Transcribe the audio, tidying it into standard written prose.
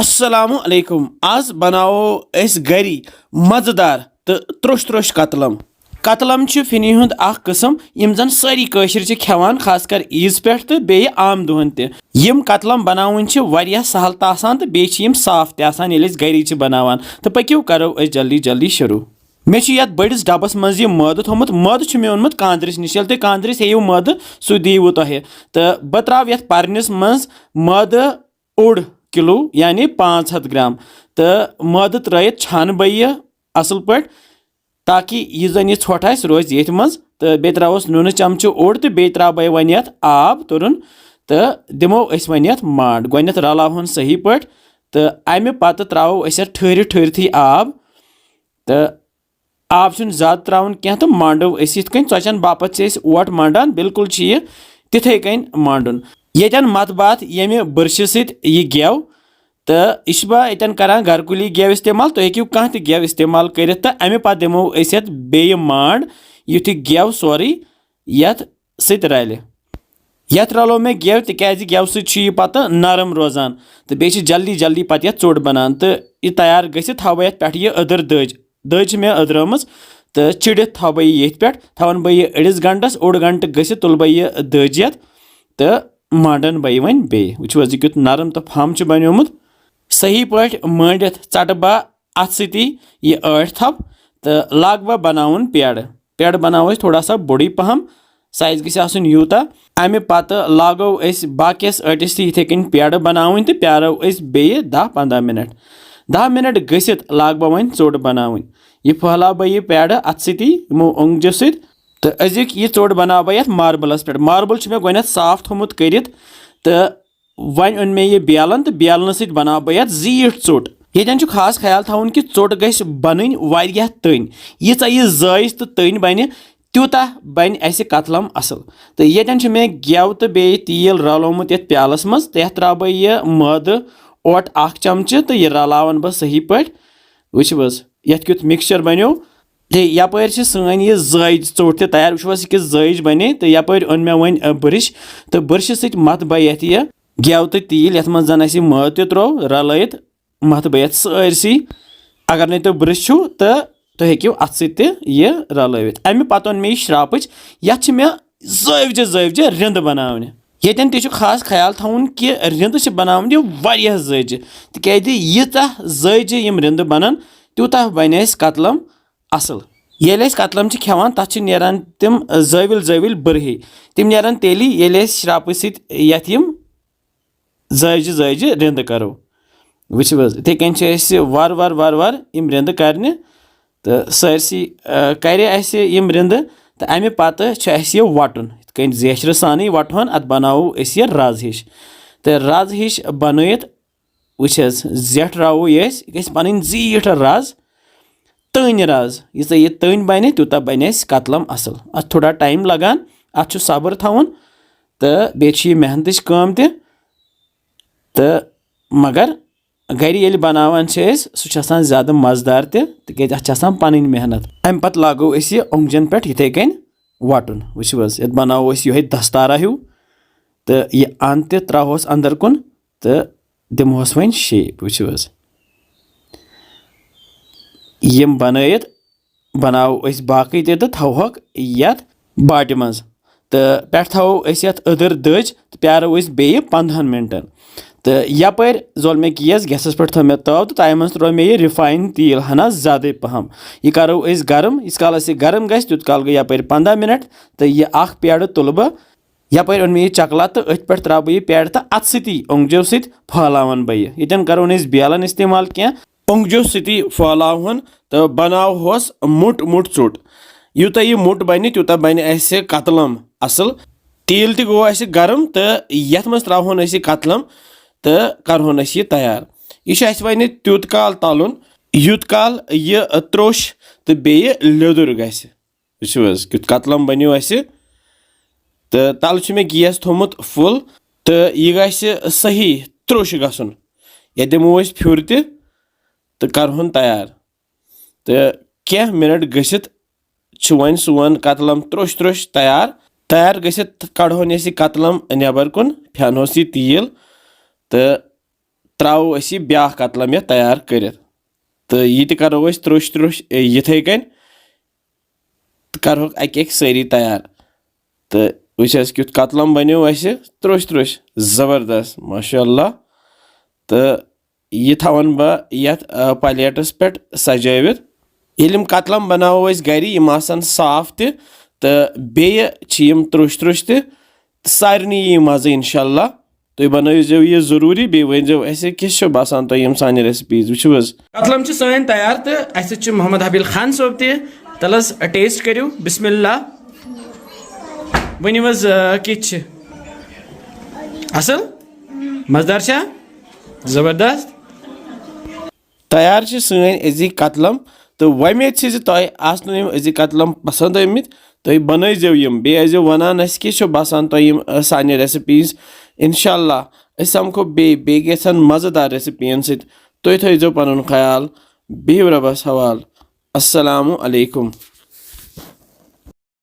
अस्सलामु अलैकुम। आज बनाओ अस गरी मजेदार तो त्रोश त्रोश कतलम। कतलम फिनी हुंद अख किस्म यम जन सारी कशिर च खेवान, खासकर ईज पे तो बेय आम दोहन ते। यम कतलम बनावन वारिया सहल तो आसान तो बेय यम साफ ते आसान येले गरी च बनावान। तो पक्यो करो अस जल्दी जल्दी शुरू। मे यत बड़िस डबस मज यह मद थोमुत। मद मे ओनमुत कांद्रिस निश। ये कांद्रिस हेयू मद सह दीवु तोह। तो बह त्राव यत परनिस मज मद ओड किलो यानी 500 ग्राम। तो मद त्रयित छान बह असल पे ताकि यह जन यह ोट आस रोज ये मज। तो बे त्रावस नून चमचु ओड तो बे त्राव बह वन यत आब तुरन। तो दिमो अस वन यत मांड गोडनेथ रलावन सही पे। तो अमे पत त्रावो अस ठहर ठहरथी आब। तो आब ज्यादा त्रावन कह तो मांडो अस यिथ कन चचन बापत से ओट मांडान। बिल्कुल यह तिथे कन मांडुन। येतन मत बात ये बर्श सह गेव। तो यह यतन करान घरकुली गेव इस्तेमाल। तो हेक्यू कह गेव इस्तेमाल कर। तो अमे पत दिमो अस यत बेय मांड युथ गेव सोरे यत सत रल। यत रलो मे गेव तिकाज गेव सह पत नरम रोजान। तो बे जल्दी जल्दी पत यत चोट बनान। तो यह तैयार गसित थव बह यत पे यह अदर दज दज मे अदरमज। तो चिड़ित थव बह ये पे थवन बह यह अड़िस घंटस ओड घंटे गसित तुल बह यह दज यत। तो मांडन बह वन बे वो युत नरम तो फम बनियोमुत। सही पे मांडित चट बह अत सती यह आठ थप। तो लाग बह बनावन पेड़। पेड़ बनाओ थोड़ा सा बड़ी पहम साइज गसन यूता। अमे पत लागो अस बाकिस अटिस इथे कन पेड़ बनावन। तो प्यारो अस बे 10-15 मिनट। 10 मिनट गसित लाग बह वन चोट बनावन। यह फहलाव बह यह पेड़ अत सती यमो ओंगजो सत। तो अजिक यह चोट बनाव बह यत मार्बलस पे। मार्बल मे गोडनेथ साफ थोमुत करित। तो वन ओन मे यह बेलन। तो बेलन सत बनाव बह यत जीठ चोट। येतन खास ख्याल थवन कि चोट गस बनन वारिया तन। यीचा यह जायज तो तन बन त्यूता बन अस कतलम असल। तो येतन मे गेव तो बे तेल रलोमुत यत प्यालस मज। तो यत त्राव बह यह मद ओट 1 चमच। तो यह रलावन बह सही पे वह यत क्युत मिक्सचर बनो। यपर सन यह जायज चोट ते तैयार वो यह जायज बने। तो यपर ओन मे वन ब्रश। तो ब्रश सत मत बह यत यह गेव तो तेल यत मज जन मद ते त्रो रलित मत बह यत सारसी। अगर नहीं तो ब्रश छो तो तुम हेक्यू अत सत यह रलित। अमे पत ओन मे श्रापच यत मे जावजे जावजे रिंद बनावने। येतन ते खास ख्याल थवन कि रिंद बनावने वारिया जावजे। तिकाज यीता जावजे यम रिंद बनन त्यूता बन अस कतलम असल। येले अस कतलम खेवान तथ नेरान तिम जाविल जाविल बरहे। तिम नेरान तेली येले श्राप सत यत यम जावजे जावजे रिंद करो। वुच इथे कन वार वार वार वार यम रिंद करने। तो सारसी करे अस यम रिंद। तो अमे पत यह वटन कन जेशर सान वटवन। अत बनावो अस यह रज हिश। तो रज हिश बनत वुच जेठ रावो यह गस पन जीठ रज तन रज। यीचा यह तन बने त्यूता बन कतलम असल। अत थोड़ा टाइम लगान। अत सब्र थवन। तो बे मेहनत काम ते। तो मगर घर ये बनावान सह ज्यादा मजेदार तिकाज अत पन मेहनत। अमे पत लागो अस ओंगजन पे इथे कन वटन। वुच ये बनावो अस यह दस्तारा हिू। तो यह अन ते त्रावोस अंदर कुन। तो दिमोस वन शेप। वुच यम बनत बनावो अस बाकी ते तो थवहक यत बाटि मज। तो पे थवो अस यत अदर दज। तो प्यारो अस बे 15 मिनटन। तो यपर जोल मे गैस गैसस पे थो मे तव। तो तय मज त्रो मे यह रिफाइन तेल हना ज्यादा पहम। यह करो अस गर्म। इस काल गर्म गस तुत काल गई यपर 15 मिनट। तो यह अख पेड़ तुल बह यपर ओन मे यह चकला। तो अथ पे त्राव बह पेड़। तो अत सती ओंगजो सत फहलावन बह यतन करो अस बेलन इस्तेमाल कह ओंगजो सती फहलावन। तो बनावोस मुट मुट चोट। यूता यह मुट बन त्यूता बन अस कतलम असल। तेल ते गो अस गर्म। तो यथ मज त्रावहन अस कतलम। तो करहन अस यह तैयार। यह अस वन त्यूत काल तलुन यूत काल यह त्रोश तो बे लोदुर गस। वुच क्युत कतलम बनो अस। तो तल मे गैस थोमुत फुल। तो यह गस सही त्रोश गसन। ये दिमो अस फ्युर ते। तो करहन तैयार। तो क्या मिनट गसित वन सोन कतलम त्रोश त्रोश तैयार। तैयार गसित कड़हन अस कतलम नेबर कुन फेनहोस यह तेल। तो تراوو أسۍ یہِ بیٛاکھ کتلم یتھ تیار کٔرِتھ تہٕ یہِ تہِ کرو أسۍ ترٛوش ترٛوش یِتھٕے کٔنۍ تہٕ کرہوکھ اکہِ اکہِ سٲری تیار تہٕ وٕچھ حظ کیُتھ کتلم بنیو اسہِ ترٛوش ترٛوش زبردست ماشاء اللہ تہٕ یہِ تھاون بہٕ یتھ پلیٹس پٮ۪ٹھ سجٲوِتھ ییٚلہِ یِم کتلم بناوو أسۍ گرِ یِم آسن صاف تہِ تہٕ بیٚیہِ چھِ یِم ترٛوش ترٛوش تہِ سارنٕے یی مزٕ انشاء اللہ تُہۍ بنٲیزیو یہِ ضروٗری بیٚیہِ ؤنۍزیو اسہِ کِژھ چھِ باسان تۄہہِ یِم سانہِ ریسپیٖز وٕچھِو حظ کتلم چھِ سٲنۍ تیار تہٕ اسہِ سۭتۍ چھُ محمد حبیل خان صٲب تہِ تل حظ ٹیسٹ کٔرِو بسم اللہ ؤنِو حظ کِتھ چھِ اصل مزٕدار چھا زبردست تیار چھِ سٲنۍ أزِکۍ کتلم تہٕ وۄمید چھِ زِ تۄہہِ آسنو یِم أزِکۍ کتلم پسنٛد آمٕتۍ تُہۍ بنٲیزیو یِم بیٚیہِ ٲسۍزیو ونان اسہِ کِژھ چھُ باسان تۄہہِ یِم سانہِ ریسپیٖز انشاء اللہ أسۍ سمکھو بیٚیہِ گژھن مزٕدار ریسپین سۭتۍ تُہۍ تھٲیزیو پنُن خیال بِہِو رۄبس حوال السلامُ علیکُم